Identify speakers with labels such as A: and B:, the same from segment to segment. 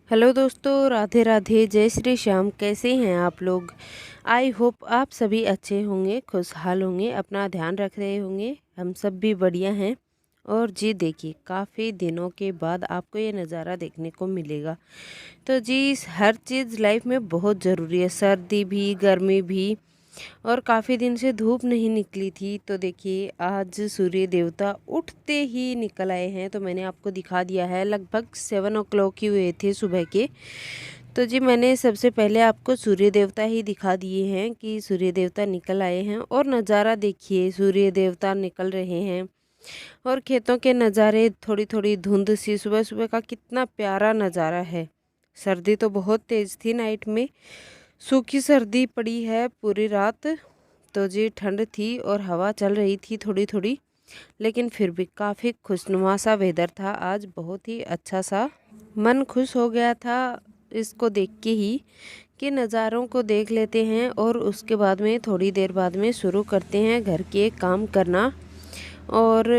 A: Hello दोस्तों, राधे राधे, जय श्री श्याम। कैसे हैं आप लोग? आई होप आप सभी अच्छे होंगे, खुशहाल होंगे, अपना ध्यान रख रहे होंगे। हम सब भी बढ़िया हैं। और जी देखिए, काफ़ी दिनों के बाद आपको ये नज़ारा देखने को मिलेगा। तो जी हर चीज़ लाइफ में बहुत ज़रूरी है, सर्दी भी गर्मी भी। और काफ़ी दिन से धूप नहीं निकली थी, तो देखिए आज सूर्य देवता उठते ही निकल आए हैं। तो मैंने आपको दिखा दिया है, लगभग 7 o'clock ही हुए थे सुबह के। तो जी मैंने सबसे पहले आपको सूर्य देवता ही दिखा दिए हैं कि सूर्य देवता निकल आए हैं। और नज़ारा देखिए, सूर्य देवता निकल रहे हैं और खेतों के नज़ारे, थोड़ी थोड़ी धुंध सी सुबह सुबह का, कितना प्यारा नज़ारा है। सर्दी तो बहुत तेज़ थी, नाइट में सूखी सर्दी पड़ी है पूरी रात। तो जी ठंड थी और हवा चल रही थी थोड़ी थोड़ी, लेकिन फिर भी काफ़ी खुशनुमा सा वेदर था आज, बहुत ही अच्छा सा। मन खुश हो गया था इसको देख के ही कि नज़ारों को देख लेते हैं और उसके बाद में थोड़ी देर बाद में शुरू करते हैं घर के काम करना। और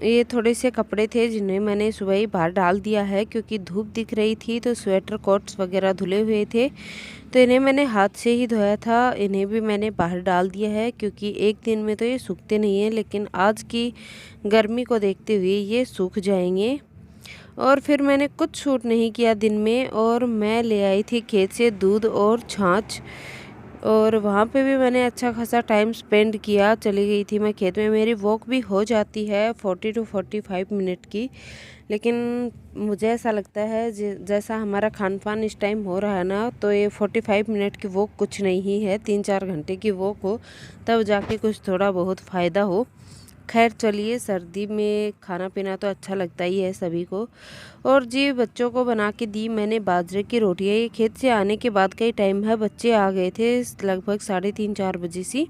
A: ये थोड़े से कपड़े थे जिन्हें मैंने सुबह ही बाहर डाल दिया है, क्योंकि धूप दिख रही थी तो स्वेटर कोट्स वगैरह धुले हुए थे। तो इन्हें मैंने हाथ से ही धोया था, इन्हें भी मैंने बाहर डाल दिया है, क्योंकि एक दिन में तो ये सूखते नहीं हैं, लेकिन आज की गर्मी को देखते हुए ये सूख जाएंगे। और फिर मैंने कुछ शूट नहीं किया दिन में, और मैं ले आई थी खेत से दूध और छाछ। और वहाँ पे भी मैंने अच्छा खासा टाइम स्पेंड किया। चली गई थी मैं खेत में, मेरी वॉक भी हो जाती है 40 to 45 मिनट की। लेकिन मुझे ऐसा लगता है जैसा हमारा खान पान इस टाइम हो रहा है ना, तो ये 45 मिनट की वॉक कुछ नहीं है। 3-4 घंटे की वॉक हो तब जाके कुछ थोड़ा बहुत फ़ायदा हो। खैर चलिए, सर्दी में खाना पीना तो अच्छा लगता ही है सभी को। और जी बच्चों को बना के दी मैंने बाजरे की रोटियाँ। ये खेत से आने के बाद का ही टाइम है, बच्चे आ गए थे लगभग 3:30-4 बजे सी।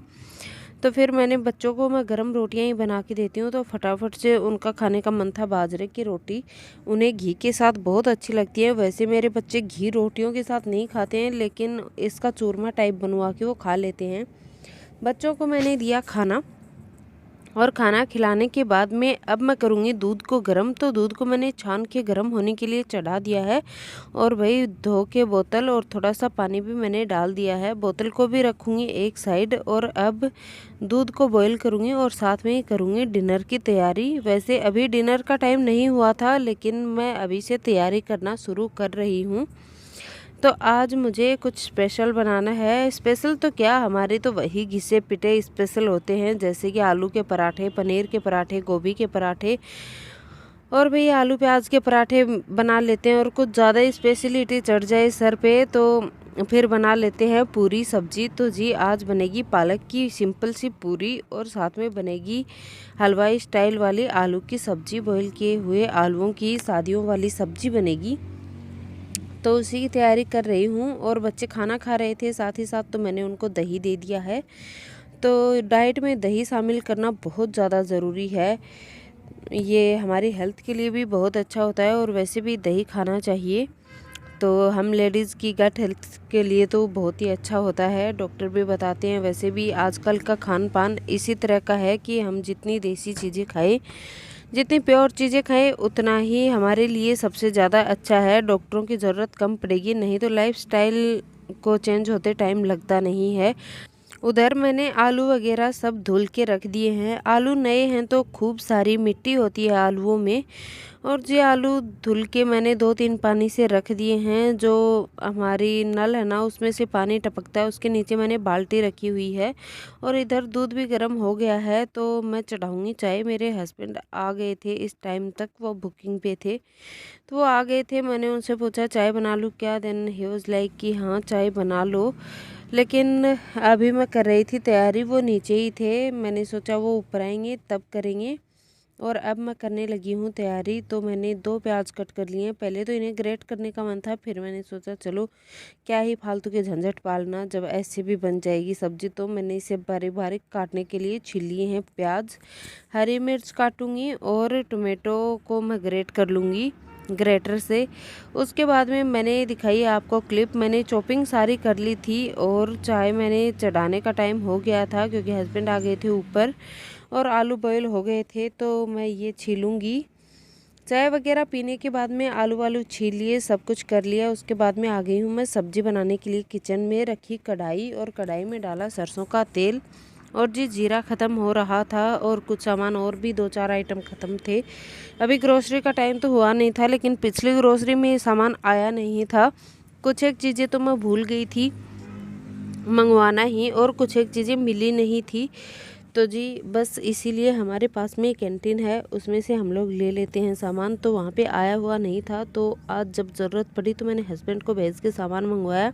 A: तो फिर मैंने बच्चों को, मैं गरम रोटियां ही बना के देती हूँ, तो फटाफट से उनका खाने का मन था बाजरे की रोटी। उन्हें घी के साथ बहुत अच्छी लगती है। वैसे मेरे बच्चे घी रोटियों के साथ नहीं खाते हैं, लेकिन इसका चूरमा टाइप बनवा के वो खा लेते हैं। बच्चों को मैंने दिया खाना, और खाना खिलाने के बाद में अब मैं करूँगी दूध को गर्म। तो दूध को मैंने छान के गर्म होने के लिए चढ़ा दिया है, और वही धो के बोतल और थोड़ा सा पानी भी मैंने डाल दिया है। बोतल को भी रखूँगी एक साइड, और अब दूध को बॉईल करूँगी और साथ में ही करूँगी डिनर की तैयारी। वैसे अभी डिनर का टाइम नहीं हुआ था, लेकिन मैं अभी से तैयारी करना शुरू कर रही हूँ। तो आज मुझे कुछ स्पेशल बनाना है। स्पेशल तो क्या, हमारे तो वही घिसे पिटे स्पेशल होते हैं, जैसे कि आलू के पराठे, पनीर के पराठे, गोभी के पराठे, और भाई आलू प्याज के पराठे बना लेते हैं। और कुछ ज़्यादा स्पेशलिटी चढ़ जाए सर पे तो फिर बना लेते हैं पूरी सब्जी। तो जी आज बनेगी पालक की सिंपल सी पूरी, और साथ में बनेगी हलवाई स्टाइल वाली आलू की सब्जी, बॉईल किए हुए आलूओं की शादियों वाली सब्जी बनेगी। तो उसी की तैयारी कर रही हूँ। और बच्चे खाना खा रहे थे साथ ही साथ, तो मैंने उनको दही दे दिया है। तो डाइट में दही शामिल करना बहुत ज़्यादा ज़रूरी है। ये हमारी हेल्थ के लिए भी बहुत अच्छा होता है, और वैसे भी दही खाना चाहिए। तो हम लेडीज़ की गट हेल्थ के लिए तो बहुत ही अच्छा होता है, डॉक्टर भी बताते हैं। वैसे भी आजकल का खान पान इसी तरह का है कि हम जितनी देसी चीज़ें खाएं, जितनी प्योर चीज़ें खाएं, उतना ही हमारे लिए सबसे ज़्यादा अच्छा है। डॉक्टरों की ज़रूरत कम पड़ेगी, नहीं तो लाइफस्टाइल को चेंज होते टाइम लगता नहीं है। उधर मैंने आलू वगैरह सब धुल के रख दिए हैं। आलू नए हैं तो खूब सारी मिट्टी होती है आलूओं में। और जो आलू धुल के मैंने 2-3 पानी से रख दिए हैं। जो हमारी नल है ना, उसमें से पानी टपकता है, उसके नीचे मैंने बाल्टी रखी हुई है। और इधर दूध भी गर्म हो गया है, तो मैं चढ़ाऊँगी चाय। मेरे हस्बैंड आ गए थे इस टाइम तक, वो बुकिंग पे थे, तो वो आ गए थे। मैंने उनसे पूछा चाय बना लूँ क्या, देन ही वाज लाइक कि हाँ चाय बना लो। लेकिन अभी मैं कर रही थी तैयारी, वो नीचे ही थे। मैंने सोचा वो ऊपर आएंगे तब करेंगे। और अब मैं करने लगी हूँ तैयारी। तो मैंने 2 प्याज कट कर लिए हैं। पहले तो इन्हें ग्रेट करने का मन था, फिर मैंने सोचा चलो क्या ही फालतू के झंझट पालना, जब ऐसे भी बन जाएगी सब्जी। तो मैंने इसे बारीक बारीक काटने के लिए छील लिए हैं प्याज। हरी मिर्च काटूंगी, और टोमेटो को मैं ग्रेट कर लूँगी ग्रेटर से। उसके बाद में मैंने दिखाई आपको क्लिप, मैंने चॉपिंग सारी कर ली थी। और चाय मैंने चढ़ाने का टाइम हो गया था, क्योंकि हस्बैंड आ गए थे ऊपर, और आलू बॉयल हो गए थे। तो मैं ये छीलूँगी चाय वगैरह पीने के बाद में आलू वालू छील लिए, सब कुछ कर लिया। उसके बाद में आ गई हूँ मैं सब्जी बनाने के लिए किचन में। रखी कढ़ाई और कढ़ाई में डाला सरसों का तेल और जी जीरा ख़त्म हो रहा था और कुछ सामान और भी 2-4 आइटम ख़त्म थे। अभी ग्रोसरी का टाइम तो हुआ नहीं था, लेकिन पिछली ग्रोसरी में सामान आया नहीं था। कुछ एक चीज़ें तो मैं भूल गई थी मंगवाना ही और कुछ एक चीज़ें मिली नहीं थी। तो जी बस इसीलिए हमारे पास में कैंटीन है, उसमें से हम लोग ले लेते हैं सामान। तो वहाँ पे आया हुआ नहीं था, तो आज जब ज़रूरत पड़ी तो मैंने हस्बैंड को भेज के सामान मंगवाया,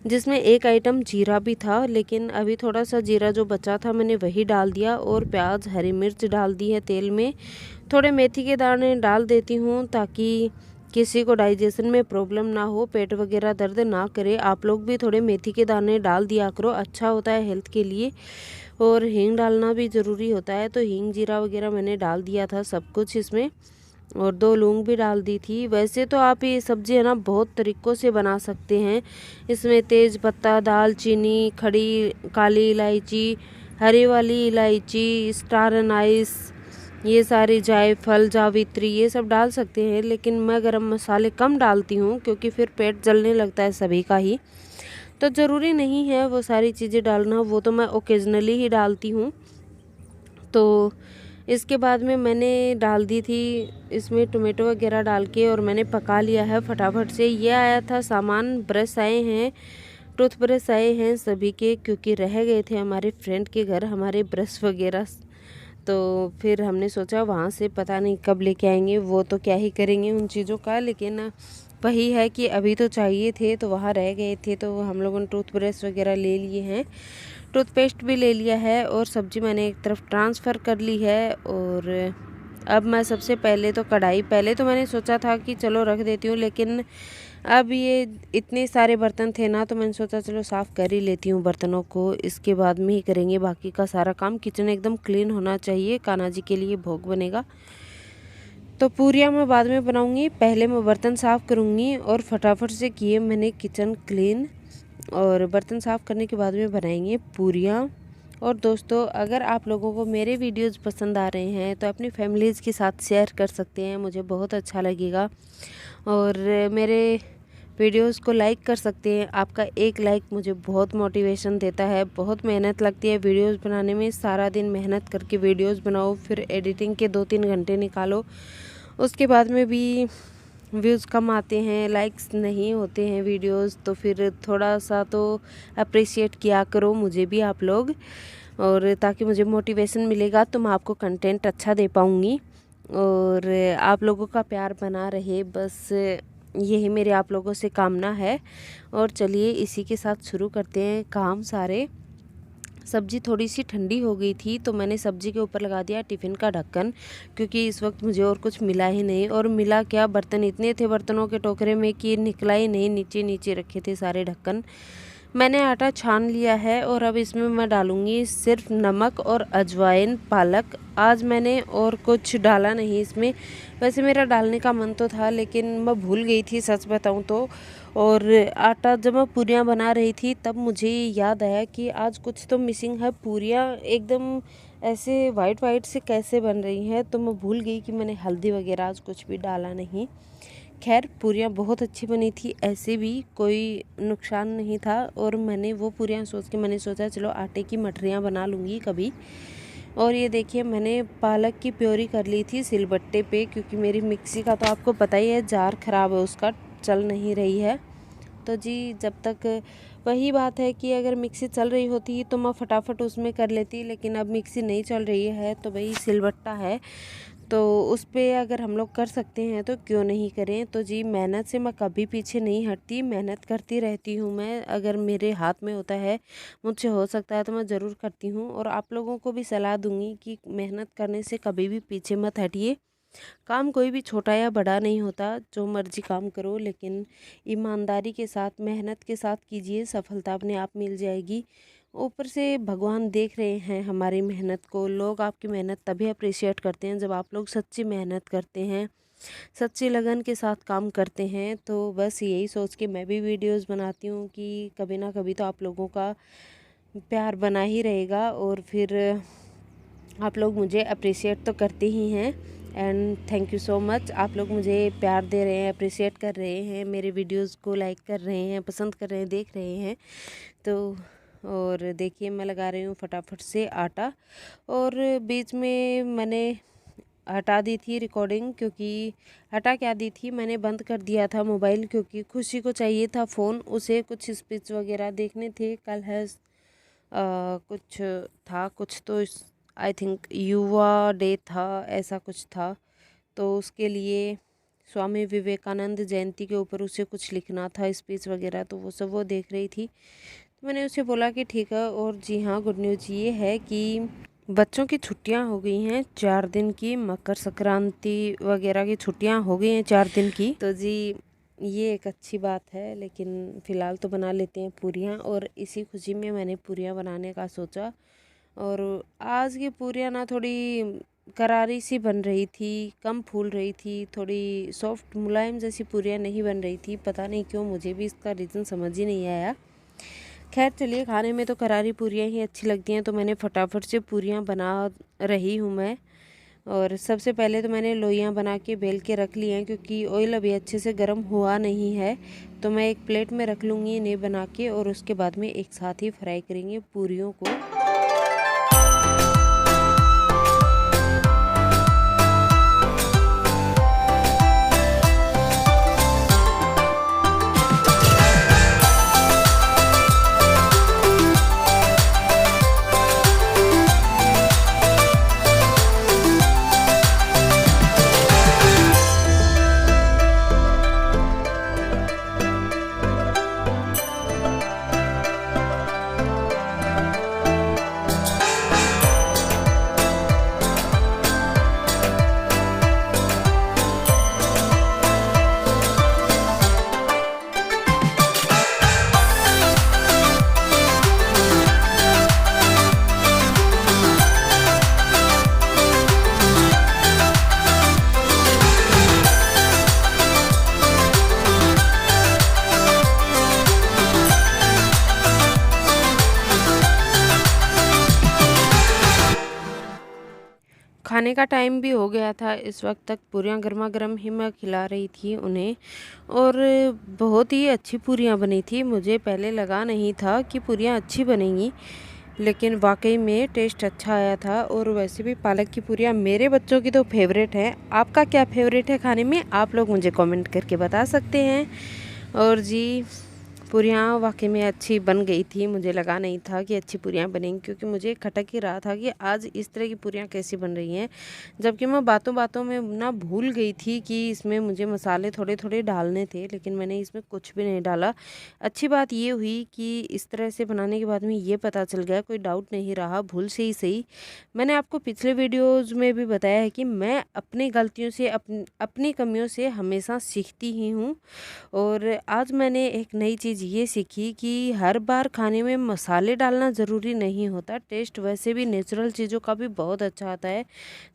A: जिसमें एक आइटम जीरा भी था। लेकिन अभी थोड़ा सा जीरा जो बचा था मैंने वही डाल दिया और प्याज हरी मिर्च डाल दी है तेल में। थोड़े मेथी के दाने डाल देती हूँ ताकि किसी को डाइजेशन में प्रॉब्लम ना हो, पेट वगैरह दर्द ना करे। आप लोग भी थोड़े मेथी के दाने डाल दिया करो, अच्छा होता है हेल्थ के लिए। और हींग डालना भी ज़रूरी होता है, तो हींग जीरा वगैरह मैंने डाल दिया था सब कुछ इसमें, और 2 लौंग भी डाल दी थी। वैसे तो आप ये सब्ज़ी है ना बहुत तरीक़ों से बना सकते हैं। इसमें तेज़ पत्ता, दालचीनी, खड़ी काली इलायची, हरी वाली इलायची, स्टार अनाइस, ये सारी जायफल, जावित्री ये सब डाल सकते हैं। लेकिन मैं गरम मसाले कम डालती हूँ क्योंकि फिर पेट जलने लगता है सभी का ही, तो ज़रूरी नहीं है वो सारी चीज़ें डालना, वो तो मैं ओकेजनली ही डालती हूँ। तो इसके बाद में मैंने डाल दी थी इसमें टोमेटो वगैरह डाल के और मैंने पका लिया है फटाफट से। ये आया था सामान, ब्रश आए हैं, टूथब्रश आए हैं सभी के, क्योंकि रह गए थे हमारे फ्रेंड के घर हमारे ब्रश वगैरह। तो फिर हमने सोचा वहाँ से पता नहीं कब लेके आएंगे, वो तो क्या ही करेंगे उन चीज़ों का। लेकिन वही है कि अभी तो चाहिए थे तो वहाँ रह गए थे, तो हम लोगों ने टूथब्रश वगैरह ले लिए हैं, टूथपेस्ट भी ले लिया है और सब्ज़ी मैंने एक तरफ ट्रांसफ़र कर ली है। और अब मैं सबसे पहले तो कढ़ाई, पहले तो मैंने सोचा था कि चलो रख देती हूँ, लेकिन अब ये इतने सारे बर्तन थे ना, तो मैंने सोचा चलो साफ़ कर ही लेती हूँ बर्तनों को, इसके बाद में ही करेंगे बाकी का सारा काम। किचन एकदम क्लीन होना चाहिए, कान्हा जी के लिए भोग बनेगा। तो पूरियाँ मैं बाद में बनाऊँगी, पहले मैं बर्तन साफ़ करूँगी। और फटाफट से किए मैंने किचन क्लीन और बर्तन साफ़ करने के बाद में बनाएंगे पूरियाँ। और दोस्तों अगर आप लोगों को मेरे वीडियोज़ पसंद आ रहे हैं तो अपनी फैमिलीज़ के साथ शेयर कर सकते हैं, मुझे बहुत अच्छा लगेगा। और मेरे वीडियोज़ को लाइक कर सकते हैं, आपका एक लाइक मुझे बहुत मोटिवेशन देता है। बहुत मेहनत लगती है वीडियोज़ बनाने में, सारा दिन मेहनत करके वीडियोज़ बनाओ, फिर एडिटिंग के 2-3 घंटे निकालो, उसके बाद में भी व्यूज़ कम आते हैं, लाइक्स नहीं होते हैं वीडियोस, तो फिर थोड़ा सा तो अप्रिशिएट किया करो मुझे भी आप लोग, और ताकि मुझे मोटिवेशन मिलेगा तो मैं आपको कंटेंट अच्छा दे पाऊँगी। और आप लोगों का प्यार बना रहे, बस यही मेरे आप लोगों से कामना है। और चलिए इसी के साथ शुरू करते हैं काम सारे। सब्ज़ी थोड़ी सी ठंडी हो गई थी तो मैंने सब्ज़ी के ऊपर लगा दिया टिफ़िन का ढक्कन, क्योंकि इस वक्त मुझे और कुछ मिला ही नहीं। और मिला क्या, बर्तन इतने थे बर्तनों के टोकरे में कि निकला ही नहीं, नीचे नीचे रखे थे सारे ढक्कन। मैंने आटा छान लिया है और अब इसमें मैं डालूँगी सिर्फ नमक और अजवाइन, पालक। आज मैंने और कुछ डाला नहीं इसमें, वैसे मेरा डालने का मन तो था लेकिन मैं भूल गई थी सच बताऊँ तो। और आटा जब मैं पूरियाँ बना रही थी तब मुझे याद आया कि आज कुछ तो मिसिंग है, पूरियाँ एकदम ऐसे वाइट वाइट से कैसे बन रही हैं, तो मैं भूल गई कि मैंने हल्दी वगैरह आज कुछ भी डाला नहीं। खैर पूरियाँ बहुत अच्छी बनी थी, ऐसे भी कोई नुकसान नहीं था। और मैंने वो पूरियाँ सोच के मैंने सोचा चलो आटे की मठरियाँ बना लूँगी कभी। और ये देखिए मैंने पालक की प्योरी कर ली थी सिलबट्टे पे, क्योंकि मेरी मिक्सी का तो आपको पता ही है जार ख़राब है, उसका चल नहीं रही है। तो जी जब तक वही बात है कि अगर मिक्सी चल रही होती तो मैं फटाफट उसमें कर लेती, लेकिन अब मिक्सी नहीं चल रही है तो भाई सिलबट्टा है, तो उस पे अगर हम लोग कर सकते हैं तो क्यों नहीं करें। तो जी मेहनत से मैं कभी पीछे नहीं हटती, मेहनत करती रहती हूँ मैं। अगर मेरे हाथ में होता है, मुझसे हो सकता है तो मैं ज़रूर करती हूँ। और आप लोगों को भी सलाह दूँगी कि मेहनत करने से कभी भी पीछे मत हटिए। काम कोई भी छोटा या बड़ा नहीं होता, जो मर्जी काम करो, लेकिन ईमानदारी के साथ, मेहनत के साथ कीजिए, सफलता अपने आप मिल जाएगी। ऊपर से भगवान देख रहे हैं हमारी मेहनत को। लोग आपकी मेहनत तभी अप्रिशिएट करते हैं जब आप लोग सच्ची मेहनत करते हैं, सच्ची लगन के साथ काम करते हैं। तो बस यही सोच के मैं भी वीडियोस बनाती हूँ कि कभी ना कभी तो आप लोगों का प्यार बना ही रहेगा और फिर आप लोग मुझे अप्रिशिएट तो करते ही हैं। And thank you so much. आप लोग मुझे प्यार दे रहे हैं, अप्रिशिएट कर रहे हैं, मेरे वीडियोस को लाइक कर रहे हैं, पसंद कर रहे हैं, देख रहे हैं। तो और देखिए मैं लगा रही हूँ फटाफट से आटा। और बीच में मैंने हटा दी थी रिकॉर्डिंग, क्योंकि हटा क्या दी थी, मैंने बंद कर दिया था मोबाइल, क्योंकि खुशी को चाहिए था फ़ोन, उसे कुछ स्पीच वगैरह देखने थे। कल है कुछ था, कुछ तो आई थिंक युवा डे था, ऐसा कुछ था। तो उसके लिए स्वामी विवेकानंद जयंती के ऊपर उसे कुछ लिखना था, स्पीच वगैरह, तो वो सब वो देख रही थी। तो मैंने उसे बोला कि ठीक है। और जी हाँ, गुड न्यूज़ ये है कि बच्चों की छुट्टियां हो गई हैं 4 दिन की, मकर संक्रांति वगैरह की छुट्टियां हो गई हैं 4 दिन की। तो जी ये एक अच्छी बात है, लेकिन फ़िलहाल तो बना लेते हैं पूरियाँ। और इसी खुशी में मैंने पूरियाँ बनाने का सोचा। और आज की पूरियाँ ना थोड़ी करारी सी बन रही थी, कम फूल रही थी, थोड़ी सॉफ्ट मुलायम जैसी पूरियाँ नहीं बन रही थी। पता नहीं क्यों, मुझे भी इसका रीज़न समझ ही नहीं आया। खैर चलिए, खाने में तो करारी पूरियाँ ही अच्छी लगती हैं, तो मैंने फटाफट से पूरियाँ बना रही हूँ मैं। और सबसे पहले तो मैंने लोइयाँ बना के बेल के रख ली हैं, क्योंकि ऑयल अभी अच्छे से गर्म हुआ नहीं है। तो मैं एक प्लेट में रख लूँगी इन्हें बना के, और उसके बाद में एक साथ ही फ्राई करेंगे पूरियों को। खाने का टाइम भी हो गया था, इस वक्त तक पूरियाँ गर्मा गर्म ही मैं खिला रही थी उन्हें। और बहुत ही अच्छी पूरियाँ बनी थी। मुझे पहले लगा नहीं था कि पूरियाँ अच्छी बनेंगी, लेकिन वाकई में टेस्ट अच्छा आया था। और वैसे भी पालक की पूरियाँ मेरे बच्चों की तो फेवरेट है। आपका क्या फेवरेट है खाने में, आप लोग मुझे कमेंट करके बता सकते हैं। और जी पूरियाँ वाकई में अच्छी बन गई थी। मुझे लगा नहीं था कि अच्छी पूरियाँ बनेंगी, क्योंकि मुझे खटक ही रहा था कि आज इस तरह की पूरियाँ कैसी बन रही हैं। जबकि मैं बातों बातों में ना भूल गई थी कि इसमें मुझे मसाले थोड़े थोड़े डालने थे, लेकिन मैंने इसमें कुछ भी नहीं डाला। अच्छी बात ये हुई कि इस तरह से बनाने के बाद में ये पता चल गया, कोई डाउट नहीं रहा, भूल से ही सही। मैंने आपको पिछले वीडियोज़ में भी बताया है कि मैं अपनी गलतियों से, अपनी कमियों से हमेशा सीखती ही हूँ। और आज मैंने एक नई चीज़ ये सीखी कि हर बार खाने में मसाले डालना ज़रूरी नहीं होता। टेस्ट वैसे भी नेचुरल चीज़ों का भी बहुत अच्छा आता है।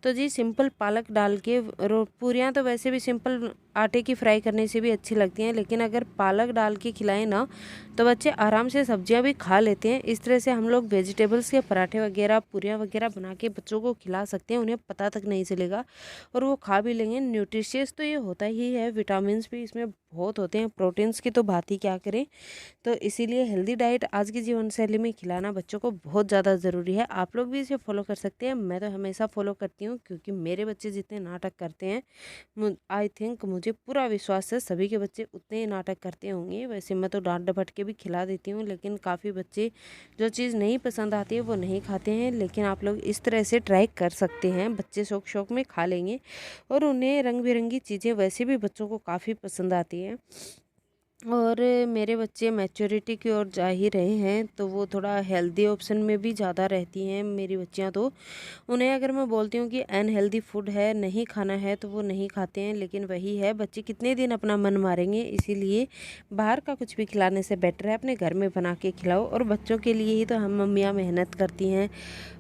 A: तो जी सिंपल पालक डाल के पूरियाँ तो वैसे भी सिंपल आटे की फ्राई करने से भी अच्छी लगती हैं, लेकिन अगर पालक डाल के खिलाएं ना, तो बच्चे आराम से सब्जियां भी खा लेते हैं। इस तरह से हम लोग वेजिटेबल्स के पराठे वगैरह, पूरियाँ वगैरह बना के बच्चों को खिला सकते हैं, उन्हें पता तक नहीं चलेगा और वो खा भी लेंगे। न्यूट्रिशियस तो ये होता ही है, विटामिन्स भी इसमें बहुत होते हैं, प्रोटीन्स की तो बात ही क्या करें। तो इसीलिए हेल्दी डाइट आज की जीवन शैली में खिलाना बच्चों को बहुत ज़्यादा ज़रूरी है। आप लोग भी इसे फॉलो कर सकते हैं। मैं तो हमेशा फॉलो करती हूँ, क्योंकि मेरे बच्चे जितने नाटक करते हैं, आई थिंक मुझे पूरा विश्वास है सभी के बच्चे उतने ही नाटक करते होंगे। वैसे मैं तो डांट डपट के भी खिला देती हूँ, लेकिन काफ़ी बच्चे जो चीज़ नहीं पसंद आती है वो नहीं खाते हैं। लेकिन आप लोग इस तरह से ट्राई कर सकते हैं, बच्चे शौक शौक में खा लेंगे। और उन्हें रंग बिरंगी चीज़ें वैसे भी बच्चों को काफ़ी पसंद आती हैं। और मेरे बच्चे मैच्योरिटी की ओर जा ही रहे हैं, तो वो थोड़ा हेल्दी ऑप्शन में भी ज़्यादा रहती हैं मेरी बच्चियां। तो उन्हें अगर मैं बोलती हूँ कि अनहेल्दी फूड है, नहीं खाना है, तो वो नहीं खाते हैं। लेकिन वही है, बच्चे कितने दिन अपना मन मारेंगे। इसीलिए बाहर का कुछ भी खिलाने से बेटर है अपने घर में बना के खिलाओ। और बच्चों के लिए ही तो हम मम्मियाँ मेहनत करती हैं।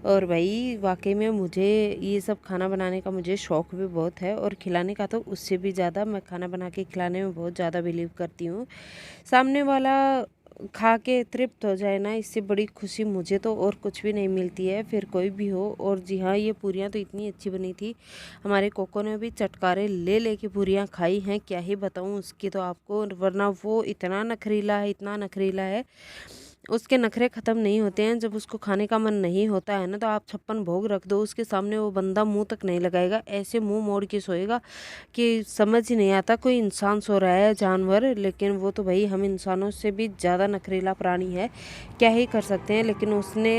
A: और भाई वाकई में मुझे ये सब खाना बनाने का मुझे शौक़ भी बहुत है, और खिलाने का तो उससे भी ज़्यादा। मैं खाना बना के खिलाने में बहुत ज़्यादा बिलीव करती हूँ। सामने वाला खा के तृप्त हो जाए ना, इससे बड़ी खुशी मुझे तो और कुछ भी नहीं मिलती है, फिर कोई भी हो। और जी हाँ, ये पूरियाँ तो इतनी अच्छी बनी थी, हमारे कोको ने भी चटकारे ले लेके पूरियाँ खाई हैं, क्या ही बताऊँ उसकी तो आपको। वरना वो इतना नखरीला है, इतना नखरीला है, उसके नखरे ख़त्म नहीं होते हैं। जब उसको खाने का मन नहीं होता है ना, तो आप 56 भोग रख दो उसके सामने, वो बंदा मुंह तक नहीं लगाएगा, ऐसे मुंह मोड़ के सोएगा कि समझ ही नहीं आता कोई इंसान सो रहा है जानवर। लेकिन वो तो भाई हम इंसानों से भी ज़्यादा नखरीला प्राणी है, क्या ही कर सकते हैं। लेकिन उसने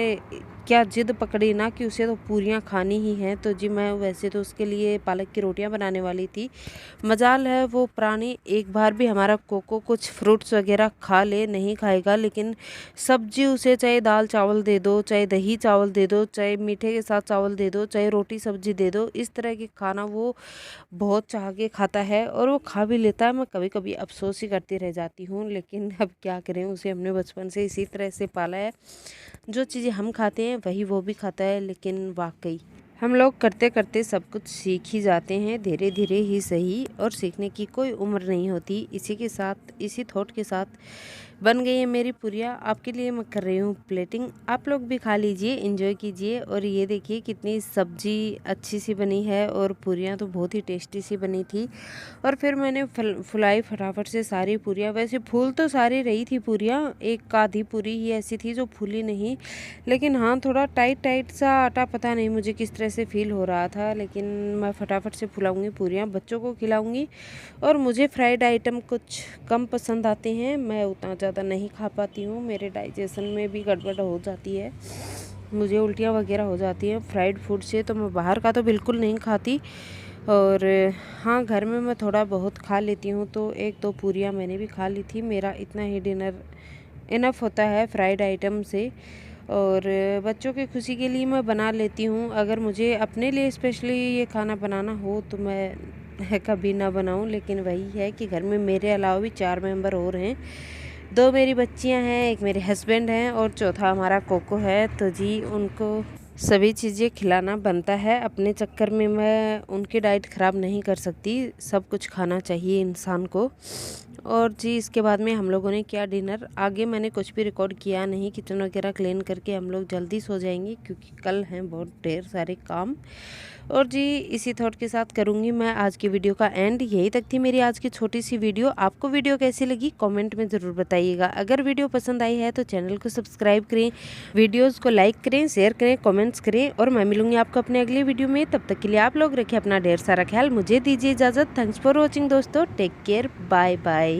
A: क्या जिद पकड़ी ना कि उसे तो पूरियाँ खानी ही हैं। तो जी मैं वैसे तो उसके लिए पालक की रोटियां बनाने वाली थी, मजाल है वो प्राणी एक बार भी हमारा कोको कुछ फ्रूट्स वगैरह खा ले नहीं खाएगा। लेकिन सब्जी उसे चाहे दाल चावल दे दो, चाहे दही चावल दे दो, चाहे मीठे के साथ चावल दे दो, चाहे रोटी सब्जी दे दो, इस तरह की खाना वो बहुत चाह के खाता है और वो खा भी लेता है। मैं कभी कभी अफसोस ही करती रह जाती हूँ, लेकिन अब क्या करें, उसे हमने बचपन से इसी तरह से पाला है, जो चीज़ें हम खाते हैं वही वो भी खाता है। लेकिन वाकई हम लोग करते करते सब कुछ सीख ही जाते हैं, धीरे धीरे ही सही, और सीखने की कोई उम्र नहीं होती। इसी के साथ, इसी थॉट के साथ बन गई है मेरी पूरियाँ, आपके लिए मैं कर रही हूँ प्लेटिंग। आप लोग भी खा लीजिए, एंजॉय कीजिए। और ये देखिए कितनी सब्जी अच्छी सी बनी है, और पूरियाँ तो बहुत ही टेस्टी सी बनी थी। और फिर मैंने फुलाई फटाफट से सारी पूरियाँ, वैसे फूल तो सारी रही थी पूरियाँ, एक आधी पूरी ही ऐसी थी जो फूली नहीं। लेकिन हाँ, थोड़ा टाइट टाइट सा आटा, पता नहीं मुझे किस तरह से फील हो रहा था। लेकिन मैं फटाफट से फुलाऊँगी पूरियाँ, बच्चों को खिलाऊँगी। और मुझे फ्राइड आइटम कुछ कम पसंद आते हैं, मैं उतना ज़्यादा नहीं खा पाती हूँ, मेरे डाइजेशन में भी गड़बड़ हो जाती है, मुझे उल्टियाँ वगैरह हो जाती हैं फ्राइड फूड से। तो मैं बाहर का तो बिल्कुल नहीं खाती। और हाँ, घर में मैं थोड़ा बहुत खा लेती हूँ, तो एक दो पूरियाँ मैंने भी खा ली थी। मेरा इतना ही डिनर इनफ होता है फ्राइड आइटम से। और बच्चों की खुशी के लिए मैं बना लेती हूँ। अगर मुझे अपने लिए स्पेशली ये खाना बनाना हो तो मैं कभी ना बनाऊँ। लेकिन वही है कि घर में मेरे अलावा भी 4 मेंबर और हैं, 2 मेरी बच्चियाँ हैं, एक मेरे हस्बैंड हैं और चौथा हमारा कोको है। तो जी उनको सभी चीज़ें खिलाना बनता है, अपने चक्कर में मैं उनकी डाइट ख़राब नहीं कर सकती, सब कुछ खाना चाहिए इंसान को। और जी इसके बाद में हम लोगों ने किया डिनर, आगे मैंने कुछ भी रिकॉर्ड किया नहीं, किचन वगैरह क्लीन करके हम लोग जल्दी सो जाएंगे क्योंकि कल हैं बहुत ढेर सारे काम। और जी इसी थॉट के साथ करूँगी मैं आज की वीडियो का एंड। यही तक थी मेरी आज की छोटी सी वीडियो। आपको वीडियो कैसी लगी कमेंट में ज़रूर बताइएगा। अगर वीडियो पसंद आई है तो चैनल को सब्सक्राइब करें, वीडियोज़ को लाइक करें, शेयर करें, कमेंट्स करें। और मैं मिलूंगी आपको अपने अगले वीडियो में, तब तक के लिए आप लोग रखें अपना ढेर सारा ख्याल, मुझे दीजिए इजाज़त। थैंक्स फॉर वॉचिंग दोस्तों, टेक केयर, बाय बाय।